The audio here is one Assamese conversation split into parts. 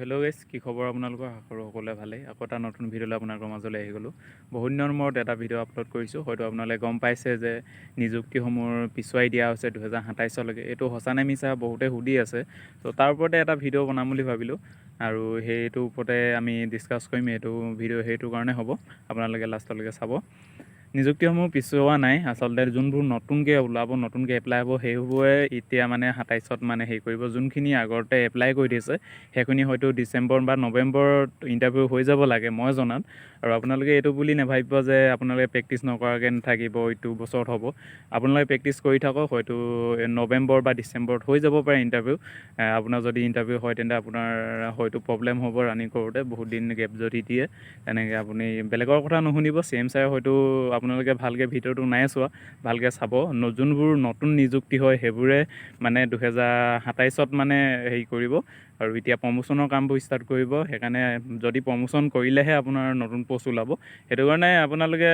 হেল্ল' গাইছ, কি খবৰ আপোনালোকৰ? আশা কৰোঁ সকলোৱে ভালেই। আকৌ এটা নতুন ভিডিঅ'লৈ আপোনালোকৰ মাজলৈ আহি গ'লোঁ। বহুত দিনৰ মূৰত এটা ভিডিঅ' আপলোড কৰিছোঁ। হয়তো আপোনালোকে গম পাইছে যে নিযুক্তিসমূহ পিছুৱাই দিয়া হৈছে 2027লৈকে। এইটো সঁচা নে মিছা বহুতে সুধি আছে। ত' তাৰ ওপৰতে এটা ভিডিঅ' বনাম বুলি ভাবিলোঁ আৰু সেইটোৰ ওপৰতে আমি ডিছকাছ কৰিম। এইটো ভিডিঅ' সেইটো কাৰণে হ'ব, আপোনালোকে লাষ্টলৈকে চাব। নিযুক্তিসমূহ পিছুৱা নাই, আচলতে যোনবোৰ নতুনকৈ ওলাব, নতুনকৈ এপ্লাই হ'ব, সেইবোৰে এতিয়া মানে 27ত মানে হেৰি কৰিব। যোনখিনি আগতে এপ্লাই কৰি দিছে সেইখিনি হয়তো ডিচেম্বৰ বা নৱেম্বৰত ইণ্টাৰভিউ হৈ যাব লাগে মই জনাত। আৰু আপোনালোকে এইটো বুলি নাভাবিব যে আপোনালোকে প্ৰেক্টিচ নকৰাকৈ নাথাকিব, এইটো বছৰত হ'ব। আপোনালোকে প্ৰেক্টিচ কৰি থাকক, হয়তো নৱেম্বৰ বা ডিচেম্বৰত হৈ যাব পাৰে ইণ্টাৰভিউ। আপোনাৰ যদি ইণ্টাৰভিউ হয় তেন্তে আপোনাৰ হয়তো প্ৰব্লেম হ'ব ৰানিং কৰোঁতে, বহুত দিন গেপ যদি দিয়ে। তেনেকৈ আপুনি বেলেগৰ কথা নুশুনিব। CM ছাৰে হয়তো আপোনালোকে ভালকৈ ভিডিঅ'টো নাই চোৱা, ভালকৈ চাব। যোনবোৰ নতুন নিযুক্তি হয় সেইবোৰে মানে 2027ত মানে হেৰি কৰিব। আৰু এতিয়া প্ৰমোশ্যনৰ কামবোৰ ষ্টাৰ্ট কৰিব। সেইকাৰণে যদি প্ৰমোশ্যন কৰিলেহে আপোনাৰ নতুন পষ্ট ওলাব। সেইটো কাৰণে আপোনালোকে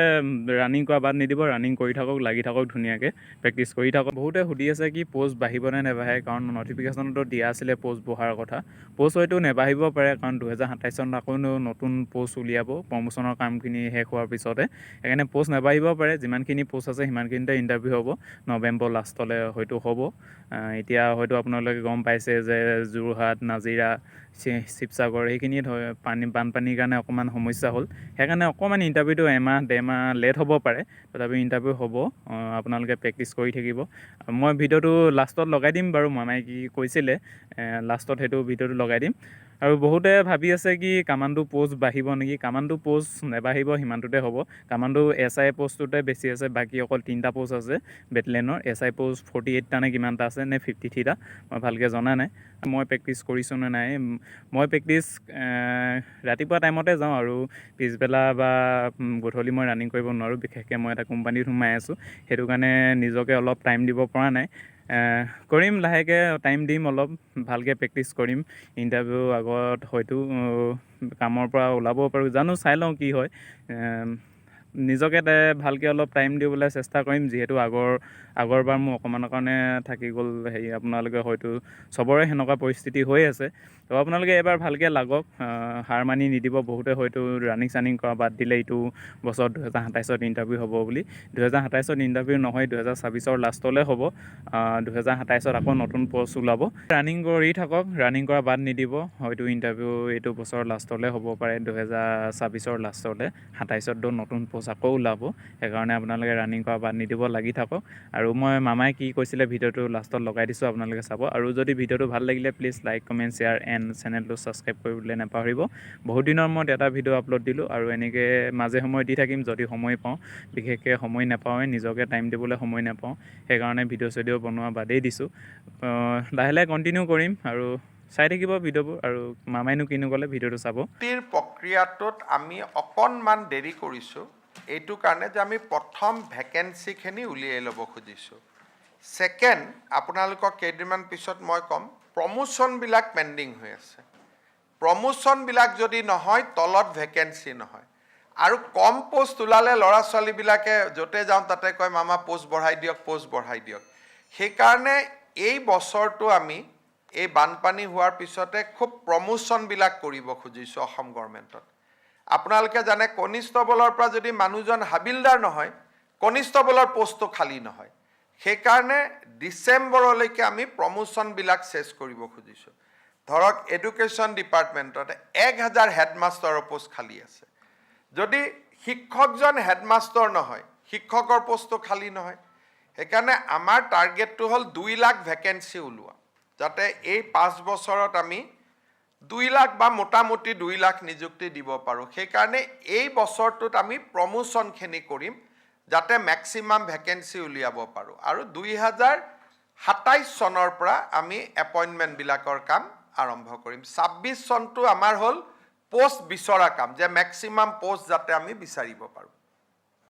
ৰানিং কৰা বাদ নিদিব, ৰানিং কৰি থাকক, লাগি থাকক, ধুনীয়াকৈ প্ৰেক্টিচ কৰি থাকক। বহুতে সুধি আছে কি পষ্ট বাঢ়িব নে নেবাঢ়ে, কাৰণ নটিফিকেশ্যনতো দিয়া আছিলে পষ্ট বঢ়াৰ কথা। পষ্ট হয়তো নেবাঢ়িব পাৰে, কাৰণ 2027 আকৌ নতুন পষ্ট উলিয়াব প্ৰমোশ্যনৰ কামখিনি শেষ হোৱাৰ পিছতে। সেইকাৰণে পষ্ট নেবাঢ়িব পাৰে। যিমানখিনি পষ্ট আছে সিমানখিনিতে ইণ্টাৰভিউ হ'ব। নৱেম্বৰ লাষ্টলৈ হয়তো হ'ব। এতিয়া হয়তো আপোনালোকে গম পাইছে যে যোৰহাট, নাজিৰা, শিৱসাগৰ এইখিনিত বানপানীৰ কাৰণে অকণমান সমস্যা হ'ল। সেইকাৰণে অকণমান ইণ্টাৰভিউটো এমাহ ডেৰমাহ লেট হ'ব পাৰে, তথাপি ইণ্টাৰভিউ হ'ব। আপোনালোকে প্ৰেক্টিচ কৰি থাকিব। মই ভিডিঅ'টো লাষ্টত লগাই দিম বাৰু, মামাই কি কৈছিলে লাষ্টত সেইটো ভিডিঅ'টো লগাই দিম। আৰু বহুতে ভাবি আছে কি কামাণ্ডো পষ্ট বাঢ়িব নেকি। কামাণ্ডো পষ্ট নেবাঢ়িব, সিমানটোতে হ'ব। কামাণ্ডো SI পষ্টটোতে বেছি আছে, বাকী অকল 3টা পষ্ট আছে বেটেলিয়নৰ। SI পষ্ট 48টা নে কিমানটা আছে, নে 53টা, মই ভালকৈ জনা নাই। মই প্ৰেক্টিচ কৰিছোঁ নে নাই, মই প্ৰেক্টিচ ৰাতিপুৱা টাইমতে যাওঁ আৰু পিছবেলা বা গধূলি মই ৰানিং কৰিব নোৱাৰোঁ। বিশেষকৈ মই এটা কোম্পানীত সোমাই আছোঁ, সেইটো কাৰণে নিজকে অলপ টাইম দিব পৰা নাই। কৰিম, লাহেকৈ টাইম দিম, অলপ ভালকৈ প্ৰেক্টিচ কৰিম। ইণ্টাৰভিউ আগত হয়তো কামৰ পৰা ওলাব পাৰোঁ, জানো চাই লওঁ কি হয়। নিজকে ভালকৈ অলপ টাইম দিবলৈ চেষ্টা কৰিম, যিহেতু আগৰবাৰ মোৰ অকণমানৰ কাৰণে থাকি গ'ল হেৰি। আপোনালোকে হয়তো চবৰে সেনেকুৱা পৰিস্থিতি হৈ আছে। তো আপোনালোকে এবাৰ ভালকৈ লাগক, হাৰ মানি নিদিব। বহুতে হয়তো ৰানিং চানিং কৰা বাদ দিলে এইটো বছৰত 2027ত ইণ্টাৰভিউ হ'ব বুলি। 2027ত ইণ্টাৰভিউ নহয়, 2026ৰ লাষ্টলৈ হ'ব। 2027ত আকৌ নতুন পষ্ট ওলাব। ৰানিং কৰি থাকক, ৰানিং কৰা বাদ নিদিব। হয়তো ইণ্টাৰভিউ এইটো বছৰৰ লাষ্টলৈ হ'ব পাৰে, 2026ৰ লাষ্টলৈ। 27ততো নতুন পষ্ট আকৌ ওলাব। সেইকাৰণে আপোনালোকে ৰানিং কৰা বাদ নিদিব, লাগি থাকক। আৰু মই মামাই কি কৈছিলে ভিডিঅ'টো লাষ্টত লগাই দিছোঁ, আপোনালোকে চাব। আৰু যদি ভিডিঅ'টো ভাল লাগিলে please like, comment, share and চেনেলটো ছাবস্ক্ৰাইব কৰিবলৈ নাপাহৰিব। বহুত দিনৰ মূৰত এটা ভিডিঅ' আপলোড দিলোঁ আৰু এনেকৈ মাজে সময়ে দি থাকিম যদি সময় পাওঁ। বিশেষকৈ সময় নাপাওঁৱে, নিজকে টাইম দিবলৈ সময় নাপাওঁ। সেইকাৰণে ভিডিঅ' চিডিঅ' বনোৱা বাদেই দিছোঁ। লাহে লাহে কণ্টিনিউ কৰিম আৰু চাই থাকিব ভিডিঅ'বোৰ। আৰু মামাইনো কিনো ক'লে, ভিডিঅ'টো চাব। প্ৰক্ৰিয়াটোত আমি অকণমান দেৰি কৰিছোঁ, এইটো কাৰণে যে আমি প্ৰথম ভেকেঞ্চিখিনি উলিয়াই ল'ব খুজিছোঁ। ছেকেণ্ড, আপোনালোকক কেইদিনমান পিছত মই ক'ম, প্ৰমোশ্যনবিলাক পেণ্ডিং হৈ আছে। প্ৰমোশ্যনবিলাক যদি নহয়, তলত ভেকেঞ্চি নহয়। আৰু কম পষ্ট ওলালে ল'ৰা ছোৱালীবিলাকে য'তে যাওঁ তাতে কয় মামা পষ্ট বঢ়াই দিয়ক, পষ্ট বঢ়াই দিয়ক। সেইকাৰণে এই বছৰটো আমি এই বানপানী হোৱাৰ পিছতে খুব প্ৰমোশ্যনবিলাক কৰিব খুজিছোঁ অসম গভৰ্ণমেণ্টত। আপোনালোকে জানে কনিষ্টবলৰ পৰা যদি মানুহজন হাবিলদাৰ নহয়, কনিষ্টবলৰ পষ্টটো খালী নহয়। সেইকাৰণে ডিচেম্বৰলৈকে আমি প্ৰমোশ্যনবিলাক চেছ কৰিব খুজিছোঁ। ধৰক এডুকেশ্যন ডিপাৰ্টমেণ্টত 1000 হেডমাষ্টাৰৰ পষ্ট খালী আছে। যদি শিক্ষকজন হেডমাষ্টাৰ নহয়, শিক্ষকৰ পষ্টটো খালী নহয়। সেইকাৰণে আমাৰ টাৰ্গেটটো হ'ল 2 লাখ ভেকেঞ্চি ওলোৱা, যাতে এই 5 বছৰত আমি 2 লাখ বা মোটামুটি 2 লাখ নিযুক্তি দিব পাৰোঁ। সেইকাৰণে এই বছৰটোত আমি প্ৰমোশ্যনখিনি কৰিম, যাতে মেক্সিমাম ভেকেঞ্চি উলিয়াব পাৰোঁ। আৰু 2027 চনৰ পৰা আমি এপইণ্টমেণ্টবিলাকৰ কাম আৰম্ভ কৰিম। 26 চনটো আমাৰ হ'ল পষ্ট বিচৰা কাম, যে মেক্সিমাম পষ্ট যাতে আমি বিচাৰিব পাৰোঁ।